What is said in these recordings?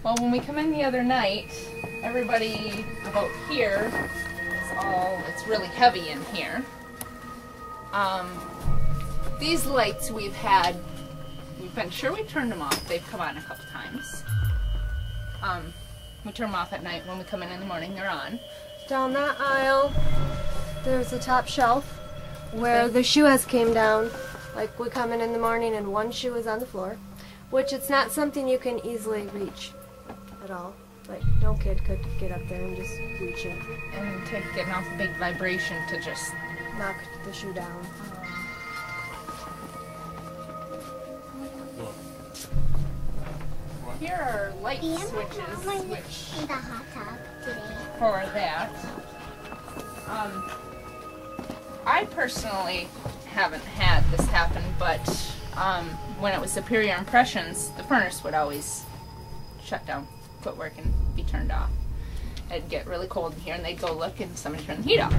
Well, when we come in the other night, everybody about here it's really heavy in here. These lights we've been sure we turned them off. They've come on a couple times. We turn them off at night. When we come in the morning, they're on. Down that aisle, there's a top shelf where the shoe has came down. Like, we come in the morning and one shoe is on the floor, which it's not something you can easily reach at all. Like, no kid could get up there and just reach it. And to get off a big vibration to just knock the shoe down. Here are light switches for that. I personally haven't had this happen, but when it was Superior Impressions, the furnace would always shut down, quit working, be turned off. It'd get really cold in here, and they'd go look, and somebody turned the heat off.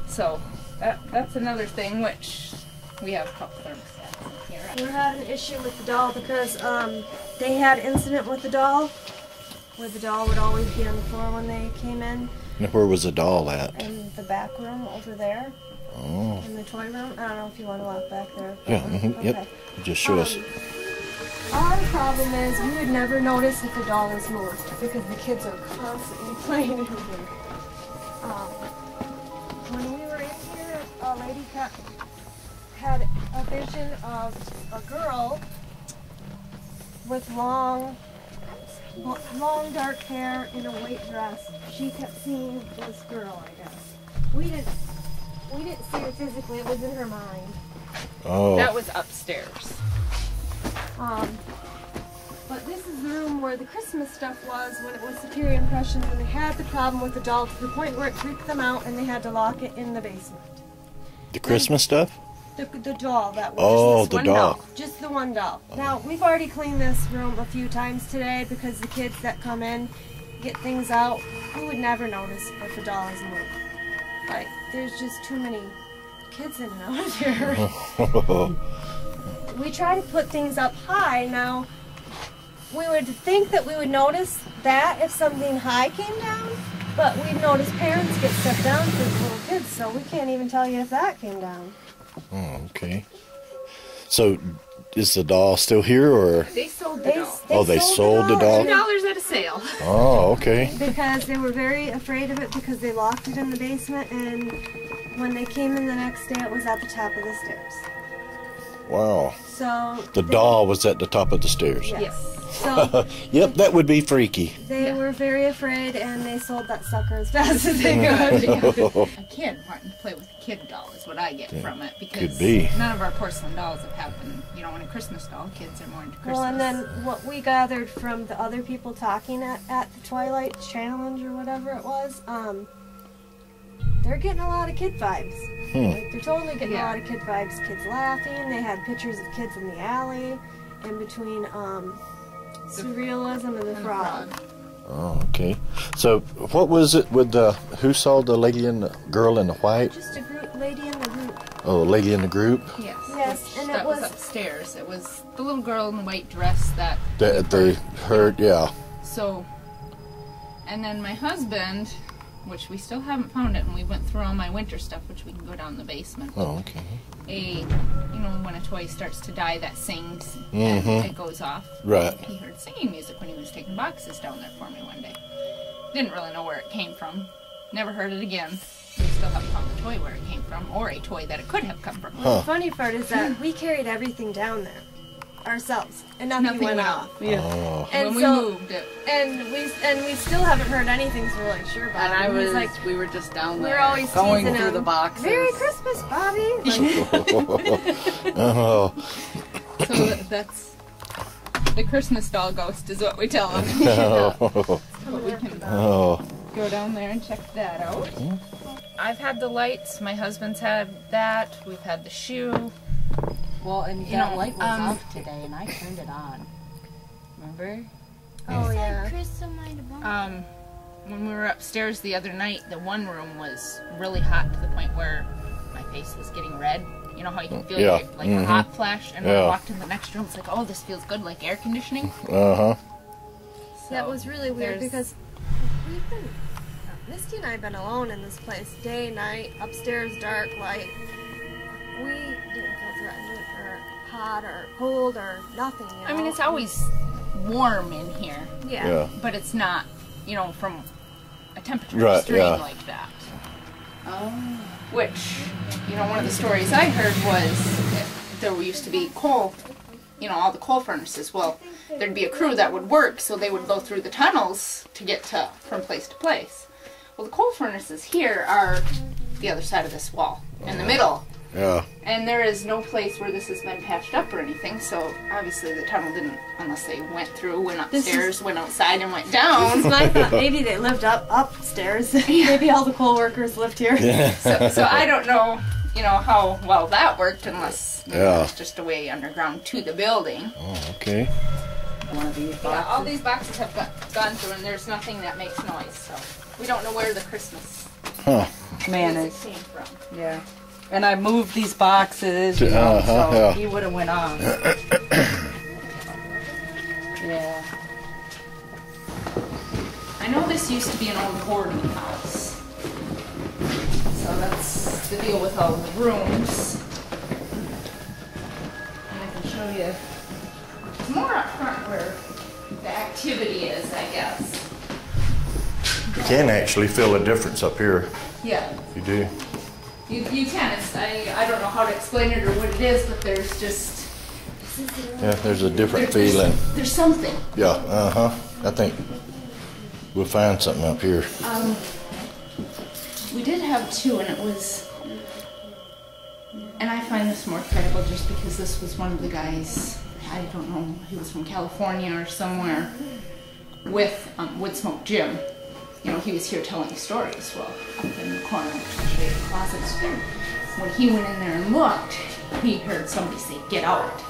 So that's another thing, which we have a couple thermostats in here. We had an issue with the doll because they had an incident with the doll, where the doll would always be on the floor when they came in. And where was the doll at? In the back room over there. Oh. In the toy room. I don't know if you want to walk back there. Yeah, Okay. yep. Just show us. Our problem is we would never notice if the doll is moved because the kids are constantly playing in here. When we were in here, a lady had a vision of a girl with long dark hair in a white dress. She kept seeing this girl, I guess. We didn't see her physically, it was in her mind. Oh. That was upstairs. But this is the room where the Christmas stuff was when it was Superior Impressions, and they had the problem with the doll to the point where it freaked them out and they had to lock it in the basement. The Christmas stuff? The doll that was Oh, just the one doll. Just the one doll. Now, we've already cleaned this room a few times today because the kids that come in get things out. We would never notice if a doll is moved. Like, there's just too many kids in and out of here. We try to put things up high. Now, we would think that we would notice that if something high came down, but we'd notice parents get stepped down for the little kids, so we can't even tell you if that came down. Oh, okay. So, is the doll still here, or? They sold the doll. They sold the doll? $2 at a sale. Oh, okay. Because they were very afraid of it because they locked it in the basement, and when they came in the next day, it was at the top of the stairs. Wow. So the doll was at the top of the stairs. Yes. So yep, that would be freaky. They were very afraid, and they sold that sucker as fast as they could. A kid wanting to play with a kid doll is what I get from it, because could be. None of our porcelain dolls have happened. You know, when a Christmas doll, kids are more into Christmas. Well, and then what we gathered from the other people talking at the Twilight Challenge or whatever it was, they're getting a lot of kid vibes. Like, they're totally getting a lot of kid vibes. Kids laughing. They had pictures of kids in the alley, in between Surrealism and the Frog. Oh, okay. So, what was it with the, who saw the lady and the girl in the white? Just a lady in the group. Oh, a lady in the group? Yes. Yes, and that it was upstairs. It was the little girl in the white dress that they heard, yeah. So, and then my husband, which we still haven't found it, and we went through all my winter stuff, which we can go down the basement. Oh, okay. You know, when a toy starts to die that sings, and it goes off. Right. He heard singing music when he was taking boxes down there for me one day. Didn't really know where it came from. Never heard it again. We still haven't found the toy where it came from, or a toy that it could have come from. Well, the funny part is that we carried everything down there ourselves, and nothing went off. Yeah. Oh. And when so, we moved it, and we still haven't heard anything, so we're like, sure, Bobby. And we were just down there. We're always going teasing through him. the boxes. Merry Christmas, Bobby. Oh. so that's the Christmas doll ghost is what we tell him. Oh. But we can Oh. go down there and check that out. I've had the lights. My husband's had that. We've had the shoe. Well, and that light was off today, and I turned it on. Remember? Oh yeah. When we were upstairs the other night, the one room was really hot to the point where my face was getting red. You know how you can feel like a hot flash, and when I walked in the next room, it's like, oh, this feels good, like air conditioning. Uh-huh. Yeah, it was really weird there's- because we've been, Misty and I have been alone in this place day, night, upstairs, dark, light. We didn't feel threatened or hot or cold or nothing. You know? I mean, it's always warm in here, Yeah. Yeah. but it's not, you know, from a temperature Right, extreme yeah. like that. Oh. Which, you know, one of the stories I heard was there used to be coal, you know, all the coal furnaces. Well, there'd be a crew that would work, so they would go through the tunnels to get to from place to place. Well, the coal furnaces here are the other side of this wall, in the middle. Yeah. And there is no place where this has been patched up or anything, so obviously the tunnel didn't, unless they went through, went upstairs, went outside, and went down. This is my thought. Maybe they lived upstairs. Maybe all the coal workers lived here. Yeah. So I don't know, you know, how well that worked, unless maybe Yeah. there's just a way underground to the building. Oh, okay. One of these Yeah, all boxes. these boxes have gone through, and there's nothing that makes noise, so we don't know where the Christmas Huh. Man, music it's, came from. yeah. And I moved these boxes, you know, Uh-huh, so yeah. he would have went on. Yeah. I know this used to be an old boarding house. So that's the deal with all the rooms. And I can show you more up front where the activity is, I guess. You can actually feel a difference up here. Yeah, You do. you can. I don't know how to explain it or what it is, but there's just... Yeah, there's a different there's- feeling. There's something. Yeah, uh-huh. I think we'll find something up here. We did have two, and it was, and I find this more credible just because this was one of the guys, I don't know, he was from California or somewhere, with Woodsmoke Jim. You know, he was here telling stories. Well, up in the corner, the closets there. When he went in there and looked, he heard somebody say, "Get out."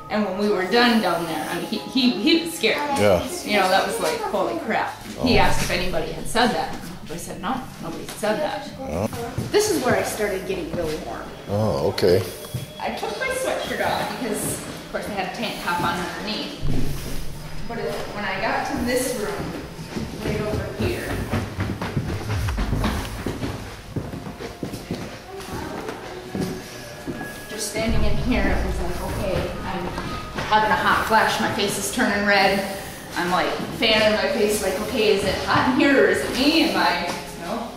And when we were done down there, I mean, he was scared. Yeah. You know, that was like, holy crap. He asked if anybody had said that. I said, no, nobody said that. This is where I started getting really warm. Oh, okay. I took my sweatshirt off because, of course, I had a tank top on underneath. But when I got to this room, right over here, just standing in here, it was like, okay, I'm having a hot flash, my face is turning red. I'm like fanning my face, like, okay, is it hot in here or is it me? Am I, you know,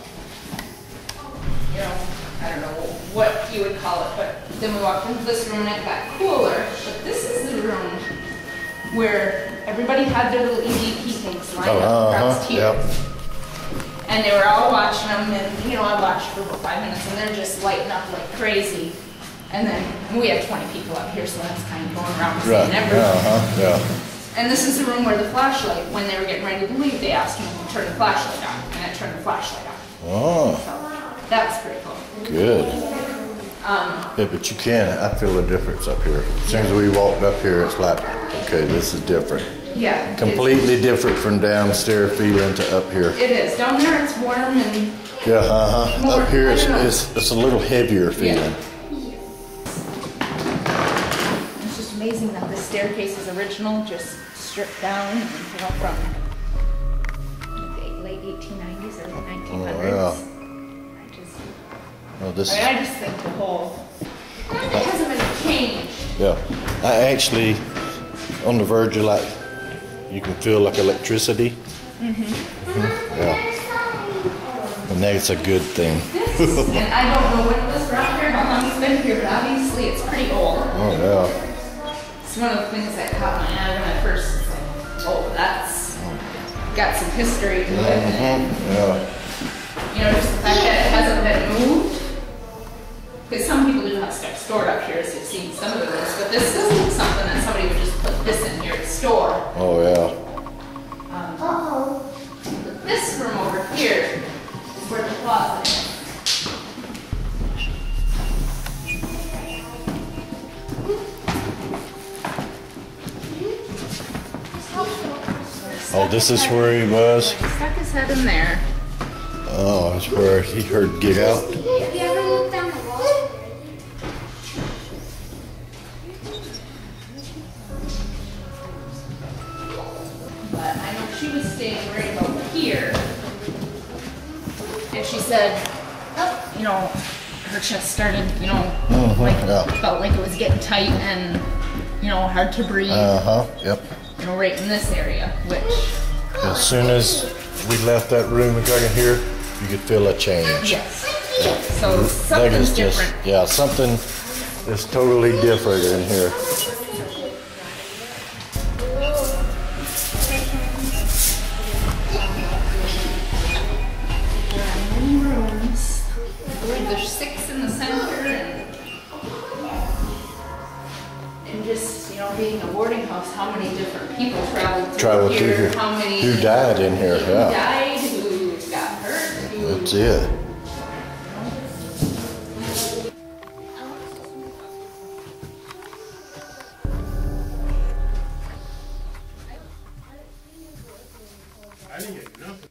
I don't know what you would call it, but then we walked into this room and it got cooler. But this is the room where everybody had their little EVP things lined up across here. Yep. And they were all watching them, and you know, I watched for about 5 minutes, and they're just lighting up like crazy. And then we had 20 people up here, so that's kind of going around Right. seeing everything. Uh-huh. Yeah. And this is the room where the flashlight, when they were getting ready to leave, they asked me to turn the flashlight on, and I turned the flashlight on. Oh, So that was pretty cool. good. Yeah, but you can. I feel a difference up here. As soon as we walked up here, it's like, okay, this is different. Yeah. Completely different from downstairs feeling to up here. It is. Down there it's warm and Yeah, uh-huh. More- Up here, I don't know. it's a little heavier feeling. it's just amazing that this staircase is original, just stripped down and you know, from the late 1890s, early 1900s. yeah. I just, Oh, this I mean, I just think the whole, it hasn't been changed. yeah. I actually, on the verge of like, you can feel like electricity. Mm-hmm. Yeah. And that's a good thing. This, and I don't know when it was brought here, how long it's been here, but obviously it's pretty old. Oh, yeah. It's one of the things that caught my eye when I first was like, oh, that's got some history to it. And, Yeah. you know, just the fact that it hasn't been moved. Because some people do have stuff stored up here, as you've seen some of the rooms, but this isn't something that somebody would just put this in here to store. Oh, yeah. But this room over here is where the closet is. Oh, this is where he was. He stuck his head in there. Oh, that's where he heard get out. Have you ever looked down the wall? But I know was staying right about here. And she said, you know, her chest started, you know, felt like it was getting tight and, you know, hard to breathe. Yep. You know, right in this area, which... As soon as we left that room and got in here, you could feel a change. Yes. So something's different. Yeah, something is totally different in here. Many rooms. I believe there's 6 in the center, and just, you know, being a boarding house, how many different people traveled through here? How many who died in here? Who died? Who got hurt? That's it. I didn't get nothing.